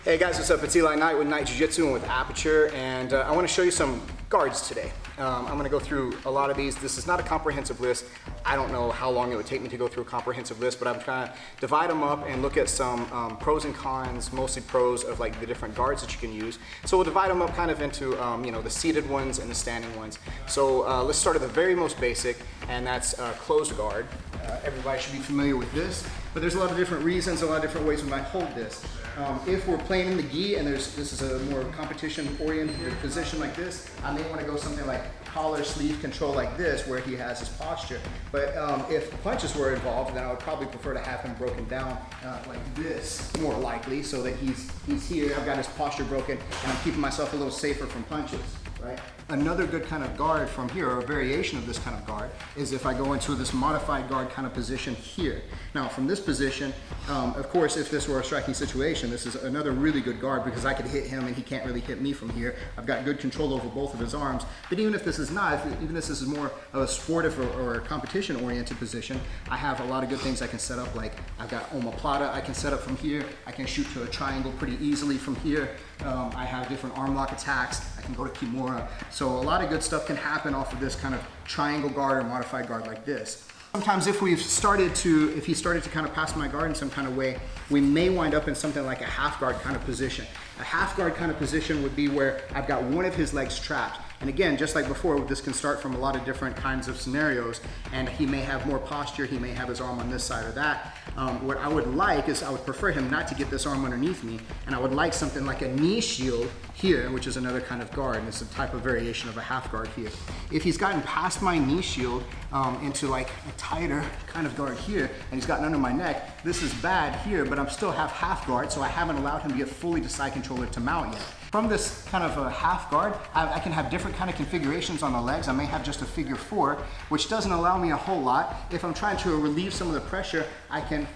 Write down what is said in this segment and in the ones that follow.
Hey guys, what's up? It's Eli Knight with Knight Jiu-Jitsu and with Aperture, and I want to show you some guards today. I'm going to go through a lot of these. This is not a comprehensive list. I don't know how long it would take me to go through a comprehensive list, but I'm trying to divide them up and look at some pros and cons, mostly pros of like the different guards that you can use. So we'll divide them up kind of into the seated ones and the standing ones. So let's start at the very most basic, and that's closed guard. Everybody should be familiar with this, but there's a lot of different reasons, a lot of different ways we might hold this. If we're playing in the gi and this is a more competition-oriented position like this, I may want to go something like collar sleeve control like this, where he has his posture. But if punches were involved, then I would probably prefer to have him broken down like this, more likely, so that he's here, I've got his posture broken, and I'm keeping myself a little safer from punches. Right? Another good kind of guard from here, or a variation of this kind of guard, is if I go into this modified guard kind of position here. Now from this position, of course, if this were a striking situation, this is another really good guard because I could hit him and he can't really hit me from here. I've got good control over both of his arms. But even if this is not, even if this is more of a sportive or competition oriented position, I have a lot of good things I can set up. Like I've got omoplata I can set up from here. I can shoot to a triangle pretty easily from here. I have different arm lock attacks. I can go to Kimura. So a lot of good stuff can happen off of this kind of triangle guard or modified guard like this. Sometimes if he started to kind of pass my guard in some kind of way, we may wind up in something like a half guard kind of position. A half guard kind of position would be where I've got one of his legs trapped. And again, just like before, this can start from a lot of different kinds of scenarios, and he may have more posture, he may have his arm on this side or that. What I would like is I would prefer him not to get this arm underneath me, and I would like something like a knee shield here, which is another kind of guard, and it's a type of variation of a half guard here. If he's gotten past my knee shield into like a tighter kind of guard here, and he's gotten under my neck, this is bad here, but I'm still have half guard, so I haven't allowed him to get fully to side controller to mount yet. From this kind of a half guard, I can have different kind of configurations on the legs. I may have just a figure 4, which doesn't allow me a whole lot. If I'm trying to relieve some of the pressure, I can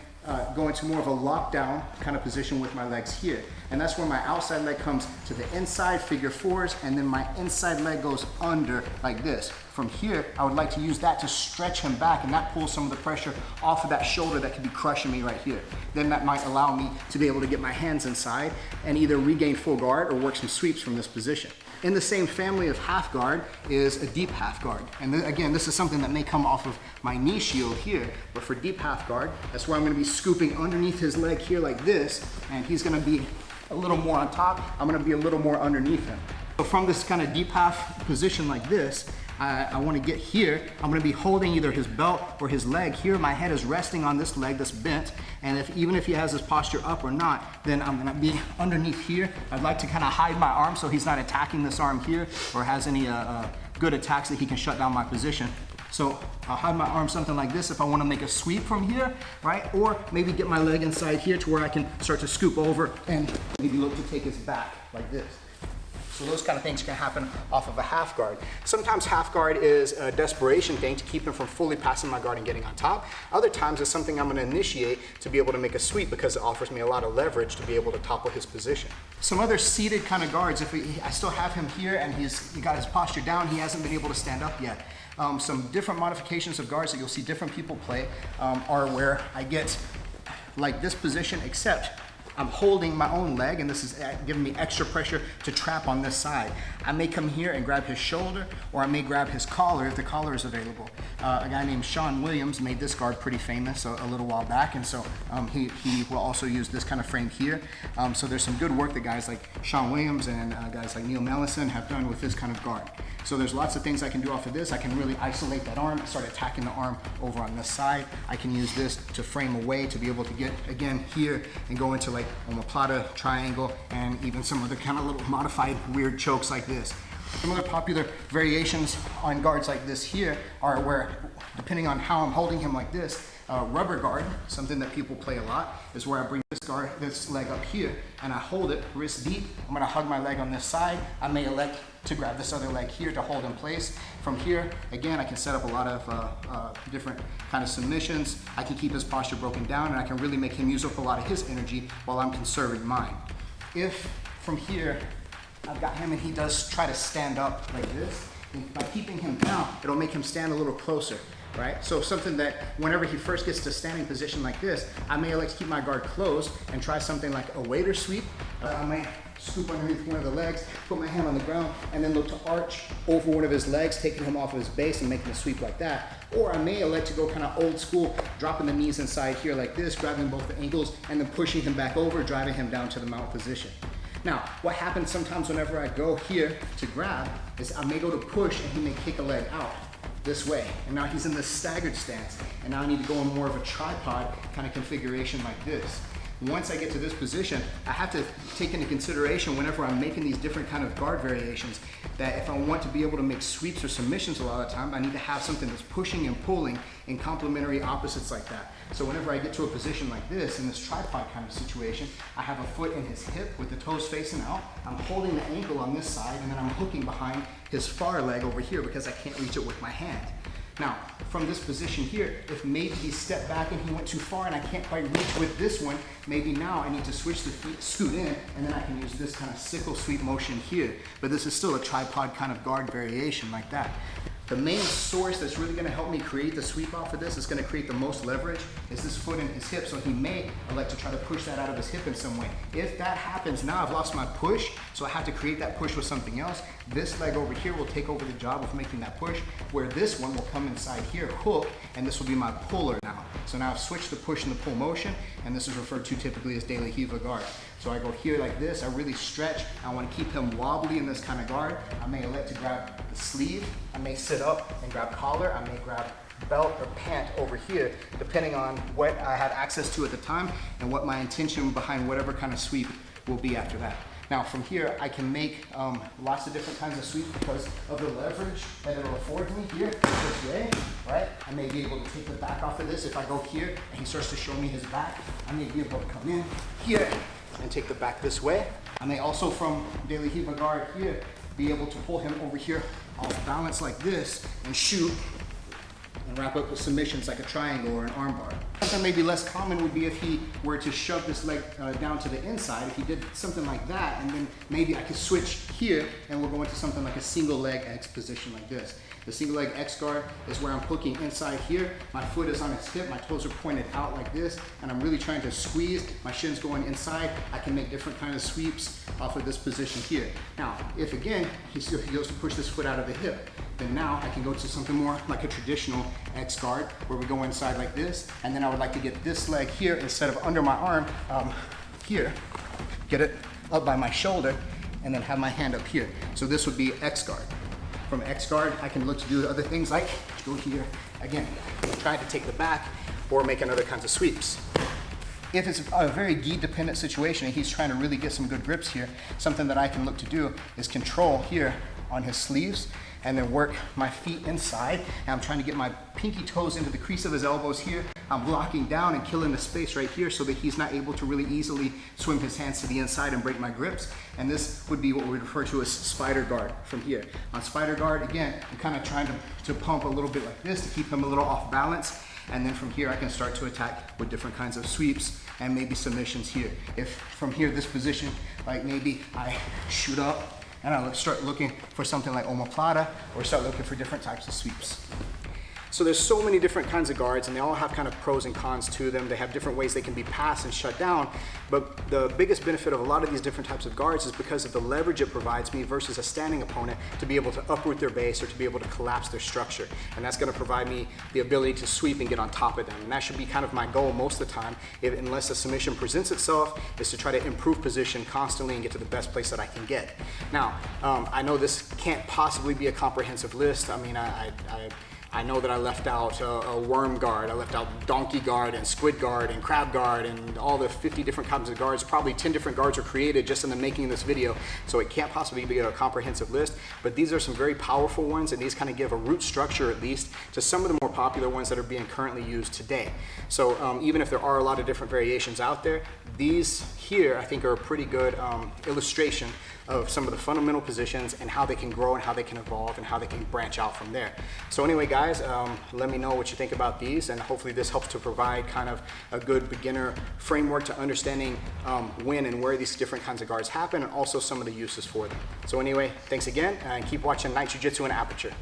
go into more of a lockdown kind of position with my legs here. And that's where my outside leg comes to the inside, figure 4s, and then my inside leg goes under like this. From here, I would like to use that to stretch him back, and that pulls some of the pressure off of that shoulder that could be crushing me right here. Then that might allow me to be able to get my hands inside and either regain full guard or work some sweeps from this position. In the same family of half guard is a deep half guard. And again, this is something that may come off of my knee shield here, but for deep half guard, that's where I'm gonna be scooping underneath his leg here like this, and he's gonna be a little more on top, I'm gonna be a little more underneath him. So from this kind of deep half position like this, I want to get here. I'm going to be holding either his belt or his leg here. My head is resting on this leg that's bent, and even if he has his posture up or not, then I'm going to be underneath here. I'd like to kind of hide my arm so he's not attacking this arm here or has any good attacks that he can shut down my position. So I'll hide my arm something like this if I want to make a sweep from here, right? Or maybe get my leg inside here to where I can start to scoop over and maybe look to take his back like this. So those kind of things can happen off of a half guard. Sometimes half guard is a desperation thing to keep him from fully passing my guard and getting on top. Other times it's something I'm going to initiate to be able to make a sweep because it offers me a lot of leverage to be able to topple his position. Some other seated kind of guards, I still have him here and he got his posture down, he hasn't been able to stand up yet. Some different modifications of guards that you'll see different people play are where I get like this position, except I'm holding my own leg, and this is giving me extra pressure to trap on this side. I may come here and grab his shoulder, or I may grab his collar if the collar is available. A guy named Sean Williams made this guard pretty famous a little while back, and so he will also use this kind of frame here. So there's some good work that guys like Sean Williams and guys like Neil Mellison have done with this kind of guard. So there's lots of things I can do off of this. I can really isolate that arm and start attacking the arm over on this side. I can use this to frame away to be able to get, again, here and go into like omoplata, triangle, and even some other kind of little modified weird chokes like this. Some other popular variations on guards like this here are where, depending on how I'm holding him like this, rubber guard, something that people play a lot, is where I bring this leg up here and I hold it wrist deep. I'm going to hug my leg on this side. I may elect to grab this other leg here to hold in place. From here, again, I can set up a lot of different kind of submissions. I can keep his posture broken down, and I can really make him use up a lot of his energy while I'm conserving mine. If from here, I've got him and he does try to stand up like this, and by keeping him down, it'll make him stand a little closer. right? So something that whenever he first gets to standing position like this, I may like to keep my guard closed and try something like a waiter sweep, I might scoop underneath one of the legs, put my hand on the ground, and then look to arch over one of his legs, taking him off of his base and making a sweep like that. Or I may elect to go kind of old school, dropping the knees inside here like this, grabbing both the ankles, and then pushing him back over, driving him down to the mount position. Now, what happens sometimes whenever I go here to grab is I may go to push and he may kick a leg out this way. And now he's in this staggered stance. And now I need to go in more of a tripod kind of configuration like this. Once I get to this position, I have to take into consideration whenever I'm making these different kind of guard variations that if I want to be able to make sweeps or submissions a lot of the time, I need to have something that's pushing and pulling in complementary opposites like that. So whenever I get to a position like this, in this tripod kind of situation, I have a foot in his hip with the toes facing out. I'm holding the ankle on this side, and then I'm hooking behind his far leg over here because I can't reach it with my hand. Now, from this position here, if maybe he stepped back and he went too far and I can't quite reach with this one, maybe now I need to switch the feet, scoot in, and then I can use this kind of sickle sweep motion here. But this is still a tripod kind of guard variation like that. The main source that's really going to help me create the sweep off of this is going to create the most leverage is this foot in his hip. So he may elect to try to push that out of his hip in some way. If that happens, now I've lost my push, so I have to create that push with something else. This leg over here will take over the job of making that push, where this one will come inside here, hook, and this will be my puller now. So now I've switched the push and the pull motion, and this is referred to typically as De La Riva guard. So I go here like this, I really stretch, I want to keep him wobbly in this kind of guard. I may elect to grab the sleeve, I may sit up and grab collar, I may grab belt or pant over here, depending on what I have access to at the time and what my intention behind whatever kind of sweep will be after that. Now from here, I can make lots of different kinds of sweeps because of the leverage that it'll afford me here this way, right? I may be able to take the back off of this. If I go here and he starts to show me his back, I may be able to come in here and take the back this way. I may also, from De La Riva guard here, be able to pull him over here off balance like this and shoot and wrap up with submissions like a triangle or an arm bar. Something maybe less common would be if he were to shove this leg down to the inside. If he did something like that, and then maybe I could switch here and we'll go into something like a single leg X position like this. The single leg X guard is where I'm hooking inside here. My foot is on his hip, my toes are pointed out like this, and I'm really trying to squeeze. My shin's going inside. I can make different kind of sweeps off of this position here. Now, if again, he goes to push this foot out of the hip, then now I can go to something more like a traditional X guard where we go inside like this, and then I would like to get this leg here instead of under my arm, here, get it up by my shoulder, and then have my hand up here. So this would be X guard. From X guard, I can look to do other things like go here, again, try to take the back or making other kinds of sweeps. If it's a very gi dependent situation and he's trying to really get some good grips here, something that I can look to do is control here on his sleeves and then work my feet inside. And I'm trying to get my pinky toes into the crease of his elbows here. I'm blocking down and killing the space right here so that he's not able to really easily swim his hands to the inside and break my grips. And this would be what we refer to as spider guard from here. On spider guard, again, I'm kind of trying to pump a little bit like this to keep him a little off balance. And then from here, I can start to attack with different kinds of sweeps and maybe submissions here. If from here, this position, like maybe I shoot up and I start looking for something like omoplata or start looking for different types of sweeps. So there's so many different kinds of guards and they all have kind of pros and cons to them. They have different ways they can be passed and shut down. But the biggest benefit of a lot of these different types of guards is because of the leverage it provides me versus a standing opponent to be able to uproot their base or to be able to collapse their structure. And that's gonna provide me the ability to sweep and get on top of them. And that should be kind of my goal most of the time, unless a submission presents itself, is to try to improve position constantly and get to the best place that I can get. Now, I know this can't possibly be a comprehensive list. I mean, I know that I left out a worm guard, I left out donkey guard and squid guard and crab guard and all the 50 different kinds of guards. Probably 10 different guards were created just in the making of this video, so it can't possibly be a comprehensive list, but these are some very powerful ones and these kind of give a root structure at least to some of the more popular ones that are being currently used today. So even if there are a lot of different variations out there, these here I think are a pretty good illustration of some of the fundamental positions and how they can grow and how they can evolve and how they can branch out from there. So anyway guys, let me know what you think about these, and hopefully this helps to provide kind of a good beginner framework to understanding when and where these different kinds of guards happen and also some of the uses for them. So anyway, thanks again and keep watching Night Jiu-Jitsu and Aperture.